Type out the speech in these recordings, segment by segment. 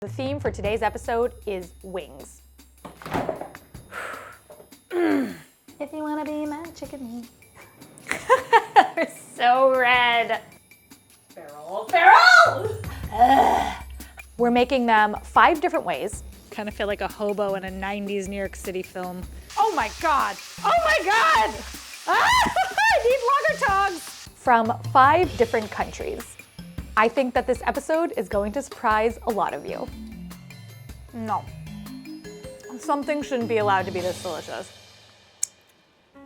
The theme for today's episode is wings. If you wanna be my chicken wing. They're so red. Beryl! We're making them 5 different ways. Kind of feel like a hobo in a 90s New York City film. Oh my God! Oh my God! I need water tongs! From 5 different countries. I think that this episode is going to surprise a lot of you. No. Something shouldn't be allowed to be this delicious.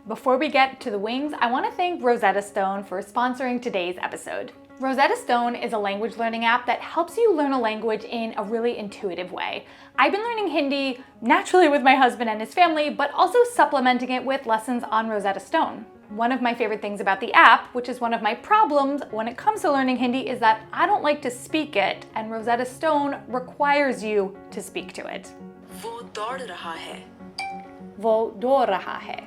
Before we get to the wings, I want to thank Rosetta Stone for sponsoring today's episode. Rosetta Stone is a language learning app that helps you learn a language in a really intuitive way. I've been learning Hindi naturally with my husband and his family, but also supplementing it with lessons on Rosetta Stone. One of my favorite things about the app, which is one of my problems when it comes to learning Hindi, is that I don't like to speak it, and Rosetta Stone requires you to speak to it. वो दौड़ रहा है. वो दौड़ रहा है.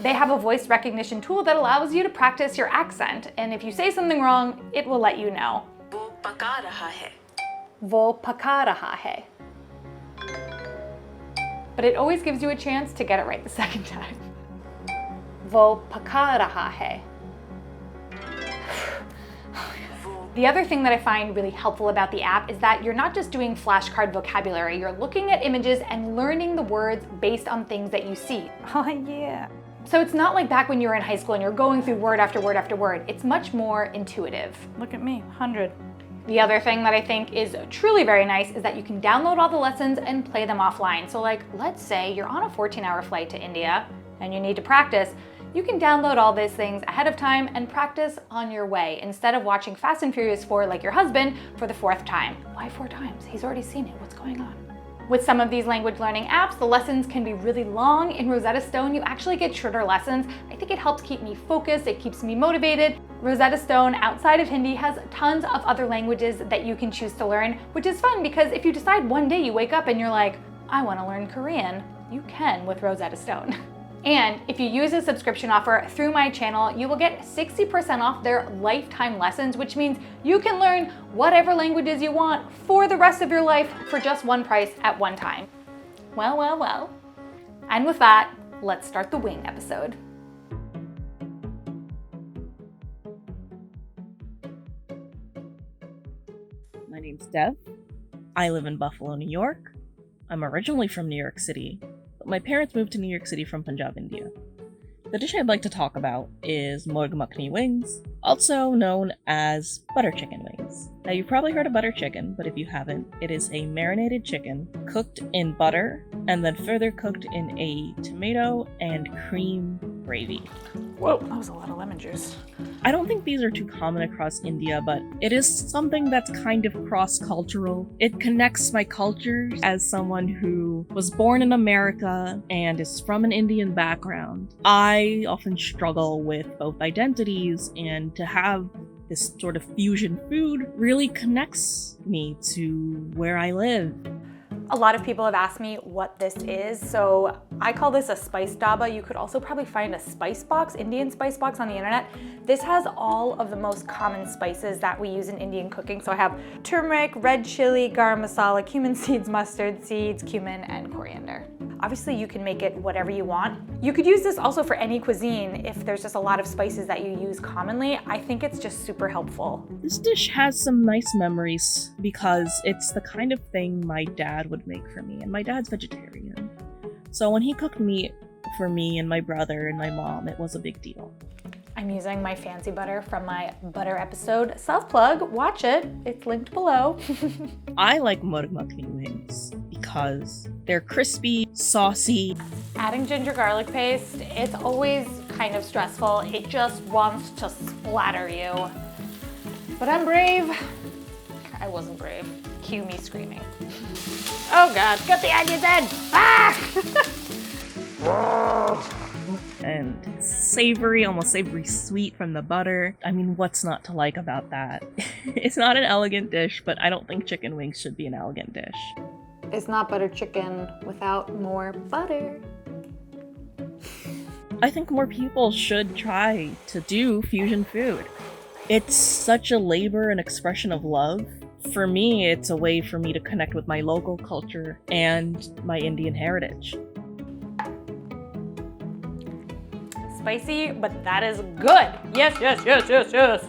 They have a voice recognition tool that allows you to practice your accent, and if you say something wrong, it will let you know. वो पका रहा है. वो पका रहा है. But it always gives you a chance to get it right the second time. वो पका रहा है. The other thing that I find really helpful about the app is that you're not just doing flashcard vocabulary, you're looking at images and learning the words based on things that you see. Oh yeah. So it's not like back when you were in high school and you're going through word after word after word. It's much more intuitive. Look at me, 100. The other thing that I think is truly very nice is that you can download all the lessons and play them offline. So like, let's say you're on a 14-hour flight to India and you need to practice. You can download all these things ahead of time and practice on your way instead of watching Fast and Furious 4 like your husband for the 4th time. Why 4 times? He's already seen it. What's going on? With some of these language learning apps, the lessons can be really long. In Rosetta Stone, you actually get shorter lessons. I think it helps keep me focused, it keeps me motivated. Rosetta Stone, outside of Hindi, has tons of other languages that you can choose to learn, which is fun because if you decide one day you wake up and you're like, I want to learn Korean, you can with Rosetta Stone. And if you use a subscription offer through my channel, you will get 60% off their lifetime lessons, which means you can learn whatever languages you want for the rest of your life for just one price at one time. Well, well, well. And with that, let's start the wing episode. My name's Dev. I live in Buffalo, New York. I'm originally from New York City. My parents moved to New York City from Punjab, India. The dish I'd like to talk about is Murgh Makhani wings, also known as butter chicken wings. Now you've probably heard of butter chicken, but if you haven't, it is a marinated chicken cooked in butter and then further cooked in a tomato and cream gravy. Whoa, that was a lot of lemon juice. I don't think these are too common across India, but it is something that's kind of cross-cultural. It connects my culture as someone who was born in America and is from an Indian background. I often struggle with both identities, and to have this sort of fusion food really connects me to where I live. A lot of people have asked me what this is, so I call this a spice daba. You could also probably find a spice box, Indian spice box on the internet. This has all of the most common spices that we use in Indian cooking. So I have turmeric, red chili, garam masala, cumin seeds, mustard seeds, cumin, and coriander. Obviously you can make it whatever you want. You could use this also for any cuisine if there's just a lot of spices that you use commonly. I think it's just super helpful. This dish has some nice memories because it's the kind of thing my dad would make for me, and my dad's vegetarian. So when he cooked meat for me and my brother and my mom, it was a big deal. I'm using my fancy butter from my butter episode. Self-plug, watch it, it's linked below. I like Murgh Makhani wings because they're crispy, saucy. Adding ginger garlic paste, it's always kind of stressful. It just wants to splatter you. But I'm brave. I wasn't brave. Cue me screaming. Oh God, get the onions in! Ah! And it's savory, almost savory sweet from the butter. I mean, what's not to like about that? It's not an elegant dish, but I don't think chicken wings should be an elegant dish. It's not butter chicken without more butter. I think more people should try to do fusion food. It's such a labor and expression of love For me, it's a way for me to connect with my local culture and my Indian heritage. Spicy, but that is good. Yes, yes, yes, yes, yes.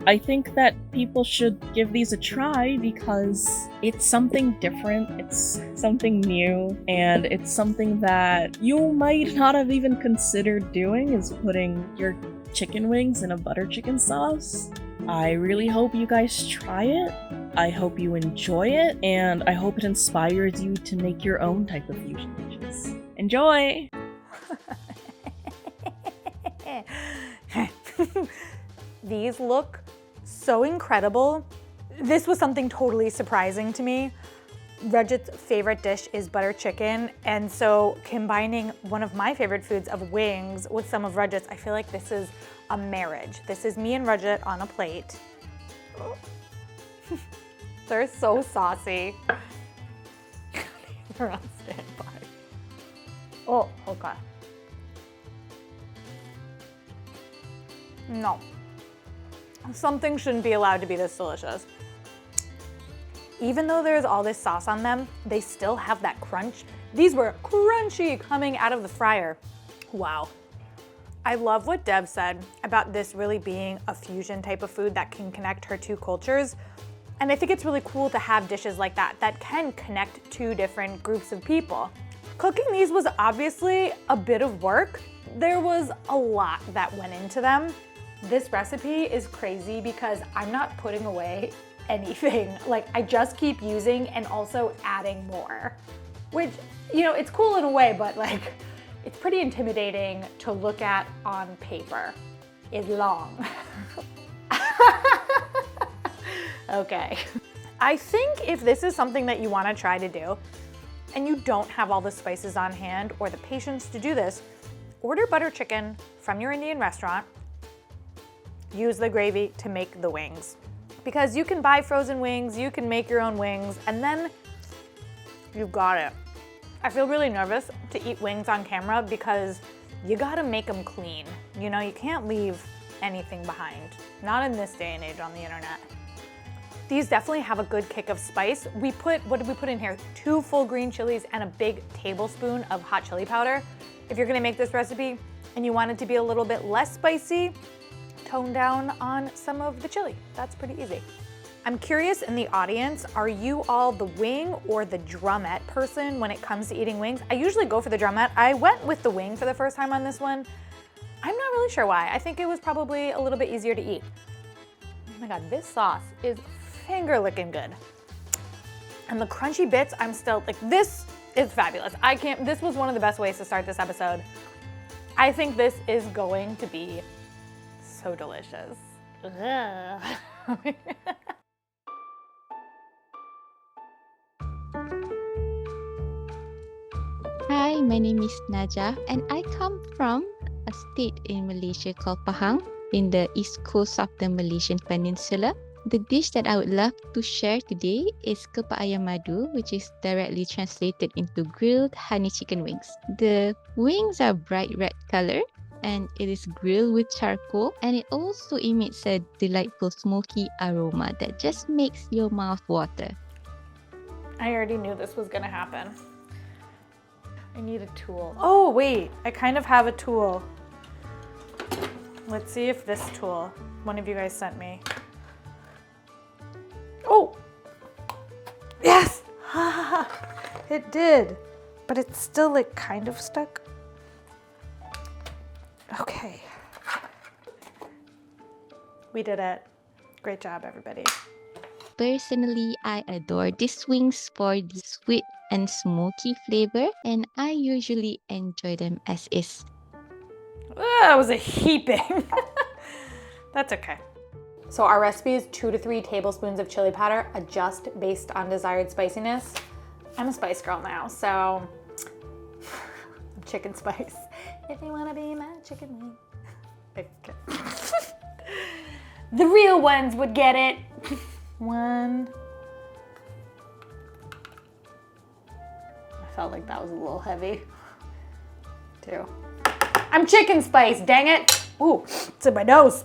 I think that people should give these a try because it's something different, it's something new, and it's something that you might not have even considered doing, is putting your chicken wings in a butter chicken sauce. I really hope you guys try it. I hope you enjoy it, and I hope it inspires you to make your own type of fusion dishes. Enjoy! These look so incredible. This was something totally surprising to me. Rajat's favorite dish is butter chicken, and so combining one of my favorite foods of wings with some of Rajat's, I feel like this is a marriage. This is me and Rajat on a plate. They're so saucy. They're on standby. Oh, okay. No. Something shouldn't be allowed to be this delicious. Even though there's all this sauce on them, they still have that crunch. These were crunchy coming out of the fryer. Wow. I love what Deb said about this really being a fusion type of food that can connect her two cultures. And I think it's really cool to have dishes like that that can connect two different groups of people. Cooking these was obviously a bit of work. There was a lot that went into them. This recipe is crazy because I'm not putting away anything. Like, I just keep using and also adding more, which, you know, it's cool in a way, but like, it's pretty intimidating to look at on paper. It's long. Okay. I think if this is something that you want to try to do and you don't have all the spices on hand or the patience to do this, order butter chicken from your Indian restaurant. Use the gravy to make the wings. Because you can buy frozen wings, you can make your own wings, and then you've got it. I feel really nervous to eat wings on camera because you gotta make them clean. You know, you can't leave anything behind. Not in this day and age on the internet. These definitely have a good kick of spice. What did we put in here? 2 full green chilies and a big tablespoon of hot chili powder. If you're gonna make this recipe and you want it to be a little bit less spicy, tone down on some of the chili. That's pretty easy. I'm curious in the audience, are you all the wing or the drumette person when it comes to eating wings? I usually go for the drumette. I went with the wing for the first time on this one. I'm not really sure why. I think it was probably a little bit easier to eat. Oh my God, this sauce is finger licking good. And the crunchy bits, I'm still like, this is fabulous. This was one of the best ways to start this episode. I think this is going to be so delicious. Hi, my name is Najah and I come from a state in Malaysia called Pahang in the east coast of the Malaysian peninsula. The dish that I would love to share today is Kepak Ayam Madu, which is directly translated into grilled honey chicken wings. The wings are bright red color and it is grilled with charcoal, and it also emits a delightful smoky aroma that just makes your mouth water. I already knew this was gonna happen. I need a tool. Oh wait, I kind of have a tool. Let's see if this tool, one of you guys sent me. Oh, yes, it did, but it's still like kind of stuck. Okay, we did it. Great job, everybody. Personally, I adore these wings for the sweet and smoky flavor, and I usually enjoy them as is. That was a heaping. That's okay. So our recipe is 2 to 3 tablespoons of chili powder. Adjust based on desired spiciness. I'm a spice girl now, so chicken spice. If you wanna be my chicken wing. Okay. The real ones would get it. 1. I felt like that was a little heavy. 2. I'm chicken spice, dang it. Ooh, it's in my nose.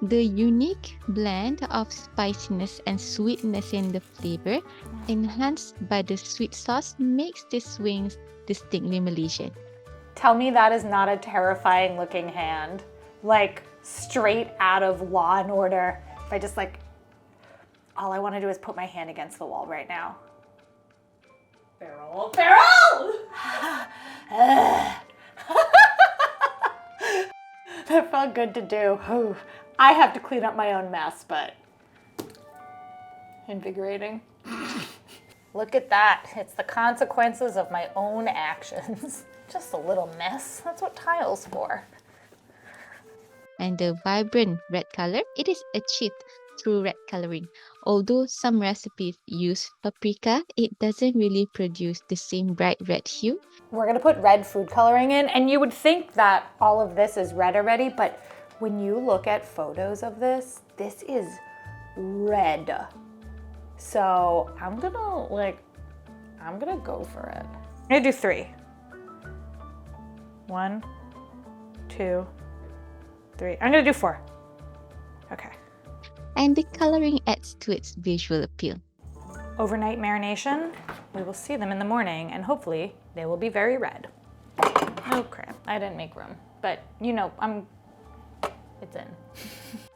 The unique blend of spiciness and sweetness in the flavor, enhanced by the sweet sauce, makes these wings distinctly Malaysian. Tell me that is not a terrifying looking hand. Like straight out of Law and Order. If I just like, all I want to do is put my hand against the wall right now. Beryl! That felt good to do. Whew. I have to clean up my own mess, but invigorating. Look at that. It's the consequences of my own actions. Just a little mess. That's what tile's for. And the vibrant red color, it is achieved through red coloring. Although some recipes use paprika, it doesn't really produce the same bright red hue. We're gonna put red food coloring in, and you would think that all of this is red already, but when you look at photos of this, this is red. So I'm gonna go for it. I'm gonna do 3. 1, 2, 3. I'm gonna do 4. Okay. And the coloring adds to its visual appeal. Overnight marination. We will see them in the morning, and hopefully they will be very red. Oh crap, I didn't make room. But you know, it's in.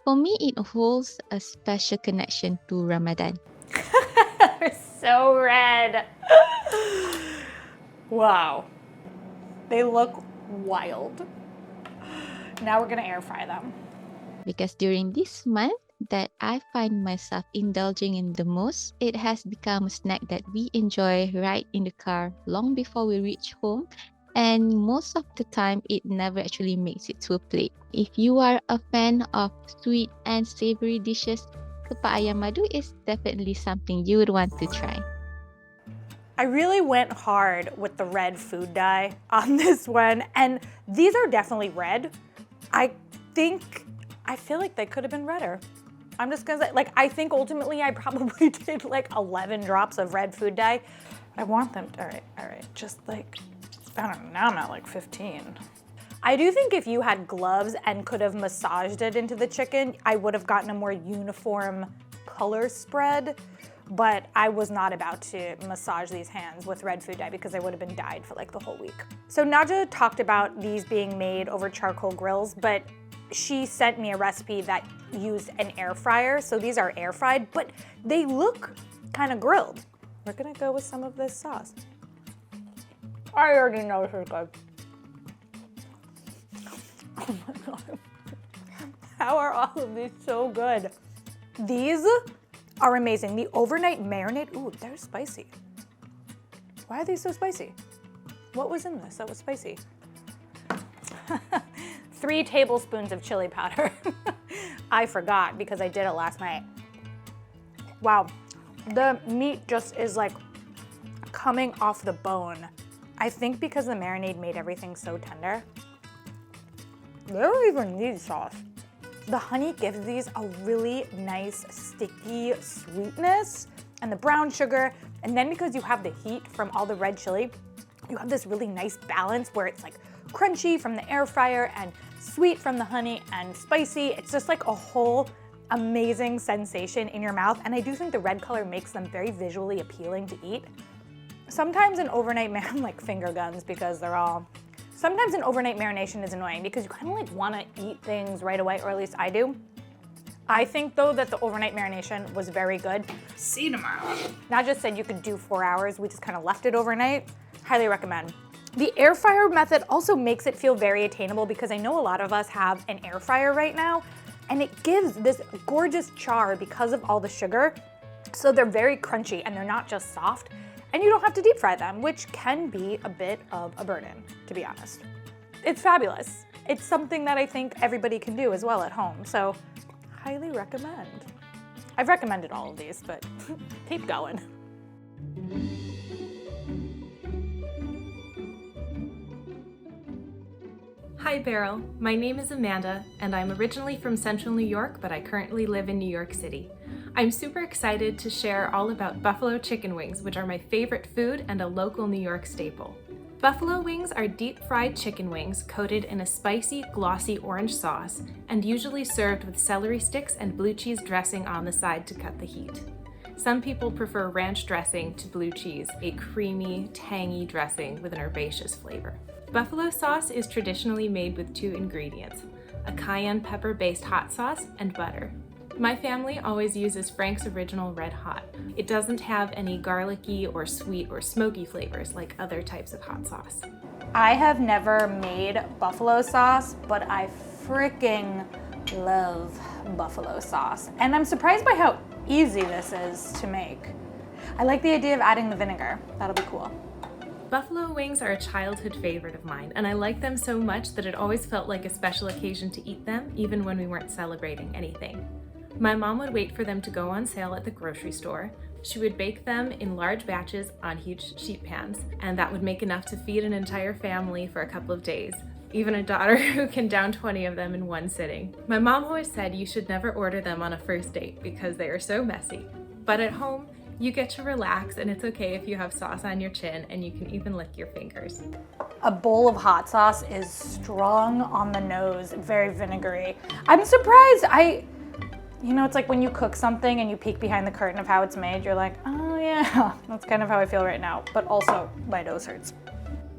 For me, it holds a special connection to Ramadan. They're so red. Wow. They look wild. Now we're gonna air fry them. Because during this month that I find myself indulging in the most, it has become a snack that we enjoy right in the car long before we reach home. And most of the time, it never actually makes it to a plate. If you are a fan of sweet and savory dishes, Kepak Ayam Madu is definitely something you would want to try. I really went hard with the red food dye on this one, and these are definitely red. I feel like they could have been redder. I'm just gonna say, like, I think ultimately I probably did like 11 drops of red food dye. I want them, all right, just like, I don't know, now I'm at like 15. I do think if you had gloves and could have massaged it into the chicken, I would have gotten a more uniform color spread, but I was not about to massage these hands with red food dye because I would have been dyed for like the whole week. So Najah talked about these being made over charcoal grills, but she sent me a recipe that used an air fryer. So these are air fried, but they look kind of grilled. We're gonna go with some of this sauce. I already know this is good. Oh my God. How are all of these so good? These are amazing. The overnight marinade, ooh, they're spicy. Why are these so spicy? What was in this that was spicy? 3 tablespoons of chili powder. I forgot because I did it last night. Wow, the meat just is like coming off the bone. I think because the marinade made everything so tender. They don't even need sauce. The honey gives these a really nice, sticky sweetness, and the brown sugar, and then because you have the heat from all the red chili, you have this really nice balance where it's like crunchy from the air fryer and sweet from the honey and spicy. It's just like a whole amazing sensation in your mouth, and I do think the red color makes them very visually appealing to eat. Sometimes an overnight like finger guns because they're all, sometimes an overnight marination is annoying because you kind of like want to eat things right away, or at least I do. I think though that the overnight marination was very good. See you tomorrow. Najah said you could do 4 hours. We just kind of left it overnight. Highly recommend. The air fryer method also makes it feel very attainable because I know a lot of us have an air fryer right now, and it gives this gorgeous char because of all the sugar. So they're very crunchy and they're not just soft, and you don't have to deep fry them, which can be a bit of a burden, to be honest. It's fabulous. It's something that I think everybody can do as well at home, so highly recommend. I've recommended all of these, but keep going. Hi Beryl, my name is Amanda, and I'm originally from Central New York, but I currently live in New York City. I'm super excited to share all about buffalo chicken wings, which are my favorite food and a local New York staple. Buffalo wings are deep-fried chicken wings coated in a spicy, glossy orange sauce and usually served with celery sticks and blue cheese dressing on the side to cut the heat. Some people prefer ranch dressing to blue cheese, a creamy, tangy dressing with an herbaceous flavor. Buffalo sauce is traditionally made with 2 ingredients, a cayenne pepper-based hot sauce and butter. My family always uses Frank's Original Red Hot. It doesn't have any garlicky or sweet or smoky flavors like other types of hot sauce. I have never made buffalo sauce, but I freaking love buffalo sauce. And I'm surprised by how easy this is to make. I like the idea of adding the vinegar. That'll be cool. Buffalo wings are a childhood favorite of mine, and I like them so much that it always felt like a special occasion to eat them, even when we weren't celebrating anything. My mom would wait for them to go on sale at the grocery store. She would bake them in large batches on huge sheet pans, and that would make enough to feed an entire family for a couple of days, even a daughter who can down 20 of them in one sitting. My mom always said you should never order them on a first date because they are so messy. But at home, you get to relax, and it's okay if you have sauce on your chin, and you can even lick your fingers. A bowl of hot sauce is strong on the nose, very vinegary. I'm surprised. You know, it's like when you cook something and you peek behind the curtain of how it's made, you're like, oh yeah, that's kind of how I feel right now. But also, my nose hurts.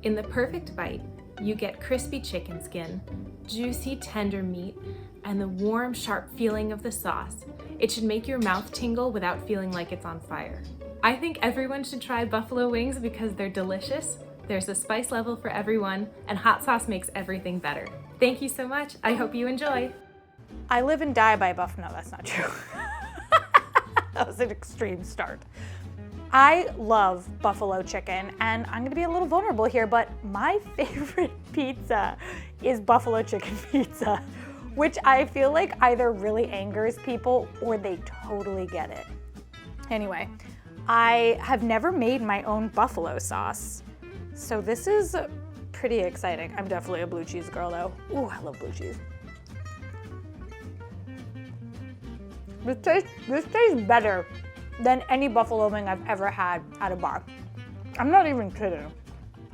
In the perfect bite, you get crispy chicken skin, juicy, tender meat, and the warm, sharp feeling of the sauce. It should make your mouth tingle without feeling like it's on fire. I think everyone should try buffalo wings because they're delicious. There's a spice level for everyone, and hot sauce makes everything better. Thank you so much. I hope you enjoy. I live and die by buffalo. No, that's not true. That was an extreme start. I love buffalo chicken, and I'm gonna be a little vulnerable here, but my favorite pizza is buffalo chicken pizza, which I feel like either really angers people or they totally get it. Anyway, I have never made my own buffalo sauce, so this is pretty exciting. I'm definitely a blue cheese girl though. Ooh, I love blue cheese. This tastes better than any buffalo wing I've ever had at a bar. I'm not even kidding.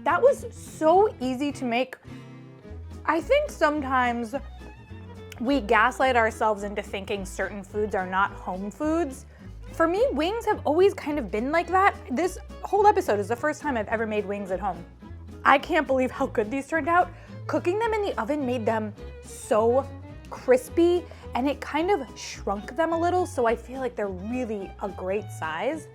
That was so easy to make. I think sometimes we gaslight ourselves into thinking certain foods are not home foods. For me, wings have always kind of been like that. This whole episode is the first time I've ever made wings at home. I can't believe how good these turned out. Cooking them in the oven made them so crispy, and it kind of shrunk them a little, so I feel like they're really a great size.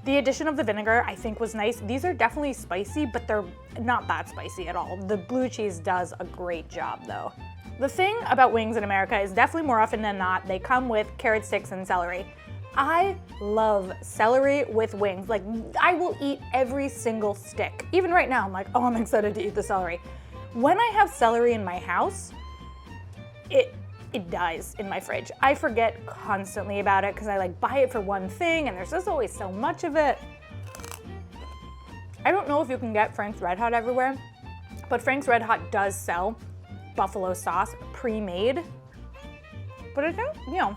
The addition of the vinegar I think was nice. These are definitely spicy, but they're not that spicy at all. The blue cheese does a great job though. The thing about wings in America is definitely more often than not, they come with carrot sticks and celery. I love celery with wings. Like, I will eat every single stick. Even right now, I'm like, oh, I'm excited to eat the celery. When I have celery in my house, it dies in my fridge. I forget constantly about it because I like buy it for one thing and there's just always so much of it. I don't know if you can get Frank's Red Hot everywhere, but Frank's Red Hot does sell buffalo sauce pre-made. But I think, you know,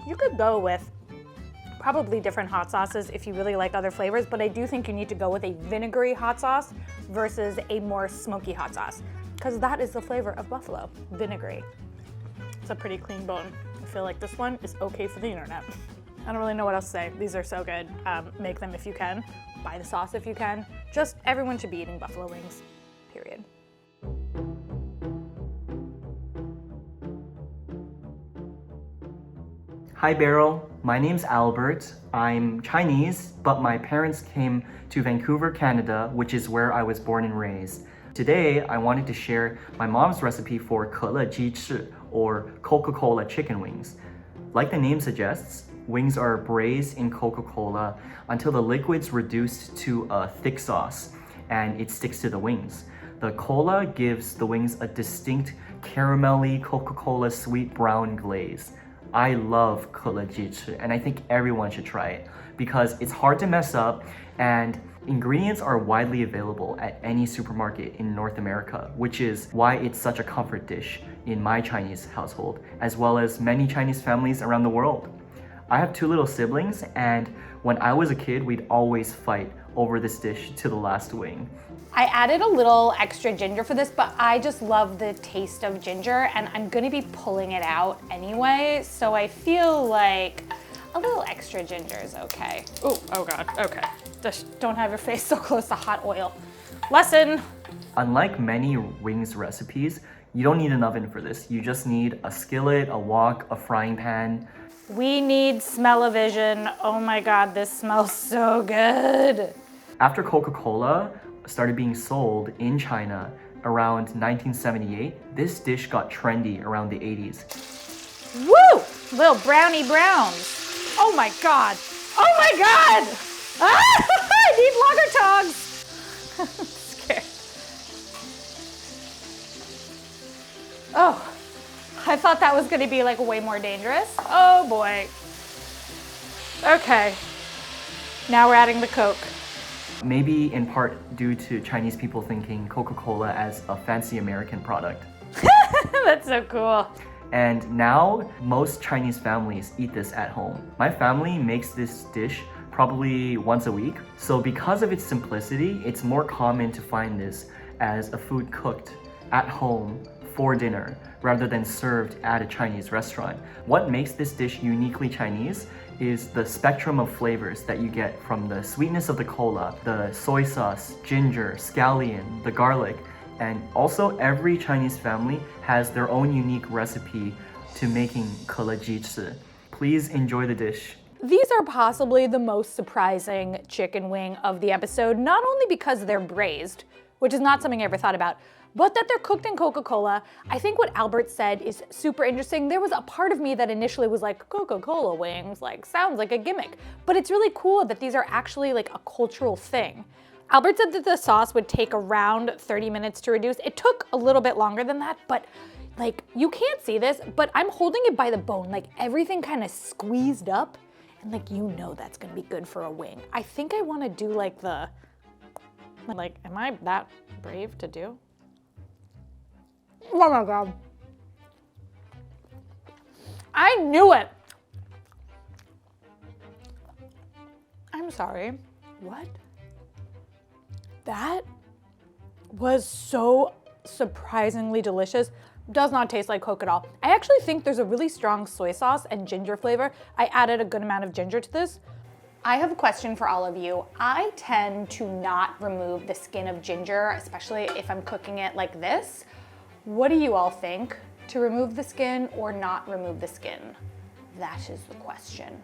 you could go with probably different hot sauces if you really like other flavors, but I do think you need to go with a vinegary hot sauce versus a more smoky hot sauce, because that is the flavor of buffalo, vinegary. It's a pretty clean bone. I feel like this one is okay for the internet. I don't really know what else to say. These are so good. Make them if you can. Buy the sauce if you can. Just everyone should be eating buffalo wings, period. Hi Beryl, my name's Albert. I'm Chinese, but my parents came to Vancouver, Canada, which is where I was born and raised. Today, I wanted to share my mom's recipe for Kělè Jīchì, or Coca-Cola chicken wings. Like the name suggests, wings are braised in Coca-Cola until the liquid's reduced to a thick sauce and it sticks to the wings. The cola gives the wings a distinct caramelly Coca-Cola sweet brown glaze. I love Kělè Jīchì and I think everyone should try it because it's hard to mess up and ingredients are widely available at any supermarket in North America, which is why it's such a comfort dish in my Chinese household, as well as many Chinese families around the world. I have two little siblings, and when I was a kid, we'd always fight over this dish to the last wing. I added a little extra ginger for this, but I just love the taste of ginger, and I'm gonna be pulling it out anyway, so I feel like a little extra ginger is okay. Ooh, oh God, okay. Just don't have your face so close to hot oil. Lesson. Unlike many wings recipes, you don't need an oven for this. You just need a skillet, a wok, a frying pan. We need smell-o-vision. Oh my God, this smells so good. After Coca-Cola started being sold in China around 1978, this dish got trendy around the 80s. Woo! Little brownie browns. Oh my God. Oh my God! Ah, I need longer tongs. I'm scared. Oh, I thought that was gonna be like way more dangerous. Oh boy. Okay, now we're adding the Coke. Maybe in part due to Chinese people thinking Coca-Cola as a fancy American product. That's so cool. And now most Chinese families eat this at home. My family makes this dish probably once a week. So because of its simplicity, it's more common to find this as a food cooked at home for dinner rather than served at a Chinese restaurant. What makes this dish uniquely Chinese is the spectrum of flavors that you get from the sweetness of the cola, the soy sauce, ginger, scallion, the garlic, and also every Chinese family has their own unique recipe to making Kělè Jīchì. Please enjoy the dish. These are possibly the most surprising chicken wing of the episode, not only because they're braised, which is not something I ever thought about, but that they're cooked in Coca-Cola. I think what Albert said is super interesting. There was a part of me that initially was like, Coca-Cola wings, like sounds like a gimmick. But it's really cool that these are actually like a cultural thing. Albert said that the sauce would take around 30 minutes to reduce. It took a little bit longer than that, but like you can't see this, but I'm holding it by the bone, like everything kind of squeezed up. And like, you know that's gonna be good for a wing. I think I wanna do like the, like, am I that brave to do? Oh my God. I knew it. I'm sorry, what? That was so surprisingly delicious. Does not taste like Coke at all. I actually think there's a really strong soy sauce and ginger flavor. I added a good amount of ginger to this. I have a question for all of you. I tend to not remove the skin of ginger, especially if I'm cooking it like this. What do you all think? To remove the skin or not remove the skin? That is the question.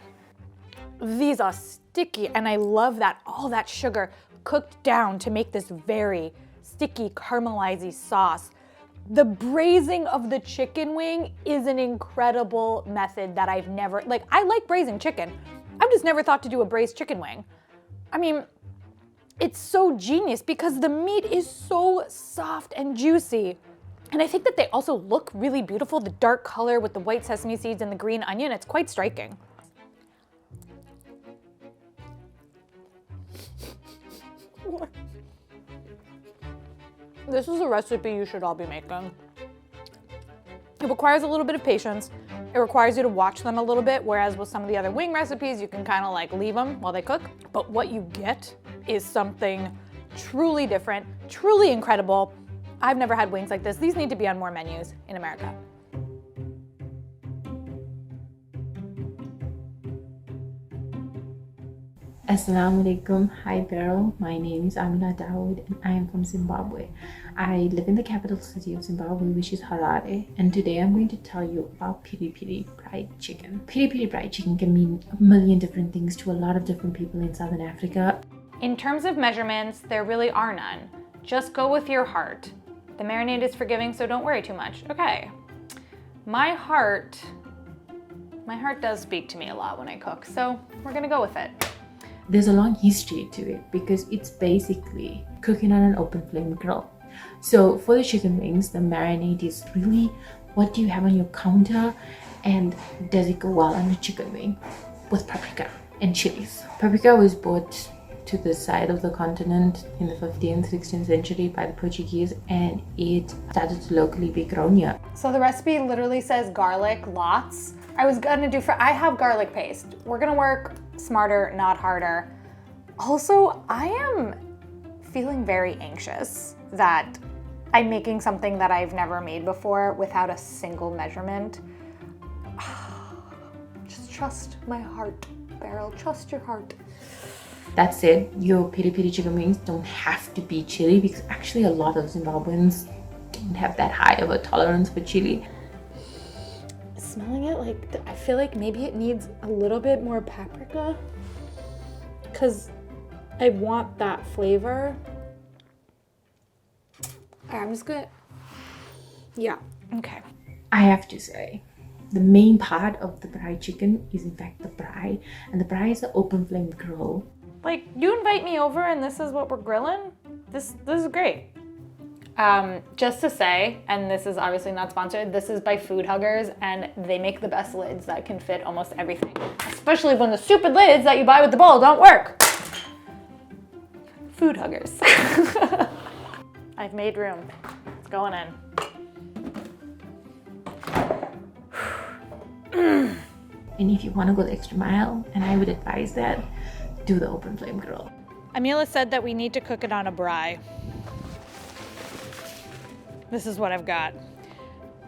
These are sticky, and I love that all that sugar cooked down to make this very sticky, caramelized sauce. The braising of the chicken wing is an incredible method that I've never, like, I like braising chicken. I've just never thought to do a braised chicken wing. I mean, it's so genius because the meat is so soft and juicy. And I think that they also look really beautiful, the dark color with the white sesame seeds and the green onion, it's quite striking. This is a recipe you should all be making. It requires a little bit of patience. It requires you to watch them a little bit, whereas with some of the other wing recipes, you can kind of like leave them while they cook. But what you get is something truly different, truly incredible. I've never had wings like this. These need to be on more menus in America. Assalamu alaikum. Hi Beryl. My name is Amilah and I am from Zimbabwe. I live in the capital city of Zimbabwe, which is Harare, and today I'm going to tell you about Peri fried chicken. Peri fried chicken can mean a million different things to a lot of different people in Southern Africa. In terms of measurements, there really are none. Just go with your heart. The marinade is forgiving, so don't worry too much. Okay. My heart does speak to me a lot when I cook, so we're gonna go with it. There's a long history to it because it's basically cooking on an open flame grill. So for the chicken wings, the marinade is really what do you have on your counter and does it go well on the chicken wing with paprika and chilies. Paprika was brought to the side of the continent in the 15th, 16th century by the Portuguese, and it started to locally be grown here. So the recipe literally says garlic lots. I was gonna do I have garlic paste. We're gonna work smarter, not harder. Also, I am feeling very anxious that I'm making something that I've never made before without a single measurement. Just trust my heart, Beryl, trust your heart. That said, your peri chicken wings don't have to be chili because actually a lot of Zimbabweans don't have that high of a tolerance for chili. Smelling it, like, I feel like maybe it needs a little bit more paprika because I want that flavor. I'm just gonna, yeah, okay. I have to say, the main part of the braai chicken is in fact the braai, and the braai is an open flame grill. Like, you invite me over and this is what we're grilling? This is great. Just to say, and this is obviously not sponsored, this is by Food Huggers, and they make the best lids that can fit almost everything, especially when the stupid lids that you buy with the bowl don't work. Food Huggers. I've made room. It's going in. And if you want to go the extra mile, and I would advise that, do the open flame grill. Amilah said that we need to cook it on a braai. This is what I've got.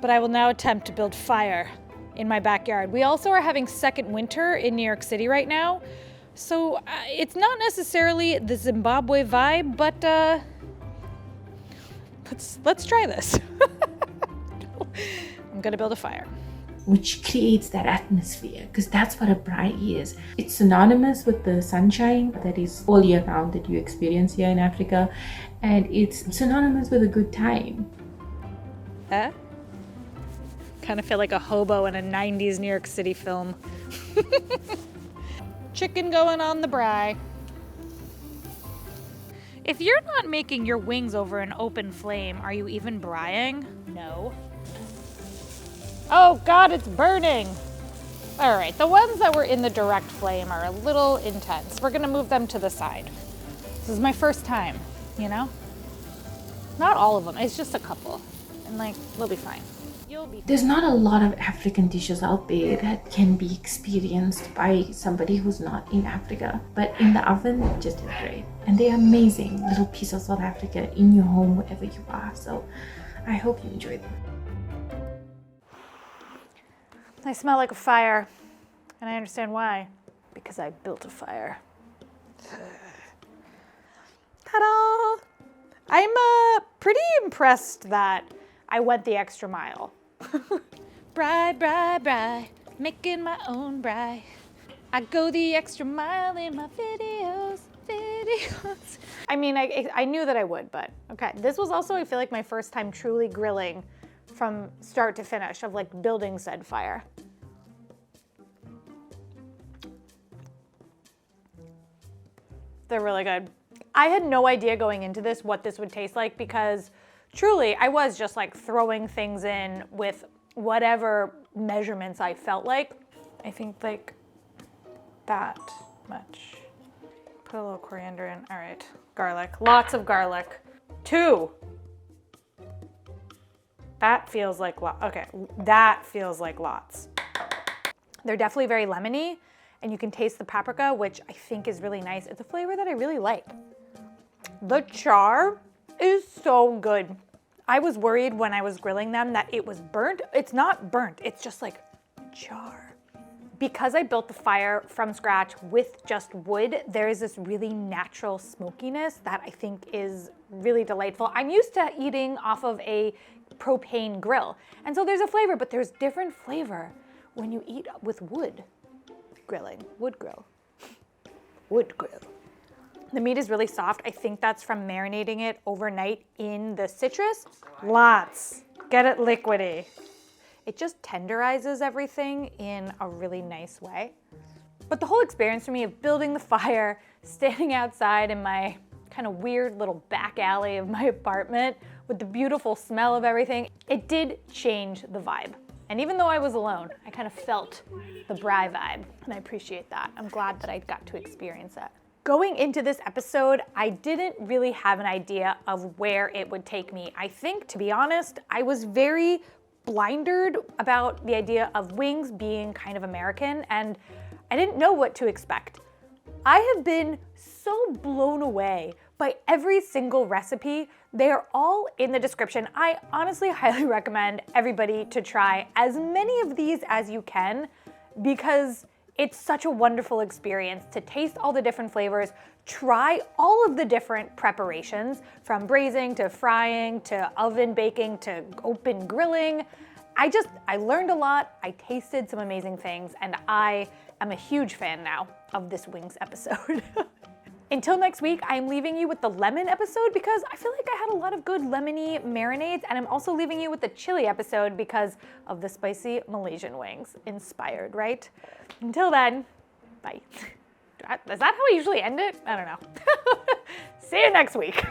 But I will now attempt to build fire in my backyard. We also are having second winter in New York City right now. So it's not necessarily the Zimbabwe vibe, but let's try this. I'm gonna build a fire. Which creates that atmosphere, because that's what a braai is. It's synonymous with the sunshine that is all year round that you experience here in Africa, and it's synonymous with a good time. Kind of feel like a hobo in a 90s New York City film. Chicken going on the braai. If you're not making your wings over an open flame, are you even braaiing? No. Oh God, it's burning. All right, the ones that were in the direct flame are a little intense. We're gonna move them to the side. This is my first time, you know? Not all of them, it's just a couple. And like, we'll be fine. You'll be fine. There's not a lot of African dishes out there that can be experienced by somebody who's not in Africa. But in the oven, it just is great. And they're amazing little pieces of South Africa in your home, wherever you are. So I hope you enjoy them. I smell like a fire, and I understand why. Because I built a fire. Ta-da! I'm pretty impressed that I went the extra mile. Braai, braai, braai, making my own braai. I go the extra mile in my videos. I mean, I knew that I would, but okay. This was also, I feel like, my first time truly grilling from start to finish, of like building said fire. They're really good. I had no idea going into this what this would taste like, because truly I was just like throwing things in with whatever measurements I felt like. I think like that much. Put a little coriander in. All right, garlic, lots of garlic. 2. That feels like okay, that feels like lots. They're definitely very lemony, and you can taste the paprika, which I think is really nice. It's a flavor that I really like. The char is so good. I was worried when I was grilling them that it was burnt. It's not burnt, it's just like char. Because I built the fire from scratch with just wood, there is this really natural smokiness that I think is really delightful. I'm used to eating off of a propane grill, and so there's a flavor, but there's different flavor when you eat with wood grilling. Wood grill. Wood grill. The meat is really soft. I think that's from marinating it overnight in the citrus. Lots. Get it liquidy. It just tenderizes everything in a really nice way. But the whole experience for me of building the fire, standing outside in my kind of weird little back alley of my apartment with the beautiful smell of everything, it did change the vibe. And even though I was alone, I kind of felt the braai vibe, and I appreciate that. I'm glad that I got to experience that. Going into this episode, I didn't really have an idea of where it would take me. I think, to be honest, I was very blindered about the idea of wings being kind of American, and I didn't know what to expect. I have been so blown away by every single recipe. They are all in the description. I honestly highly recommend everybody to try as many of these as you can, because it's such a wonderful experience to taste all the different flavors, try all of the different preparations, from braising to frying to oven baking to open grilling. I learned a lot, I tasted some amazing things, and I am a huge fan now of this wings episode. Until next week, I'm leaving you with the lemon episode because I feel like I had a lot of good lemony marinades, and I'm also leaving you with the chili episode because of the spicy Malaysian wings. Inspired, right? Until then, bye. Is that how I usually end it? I don't know. See you next week.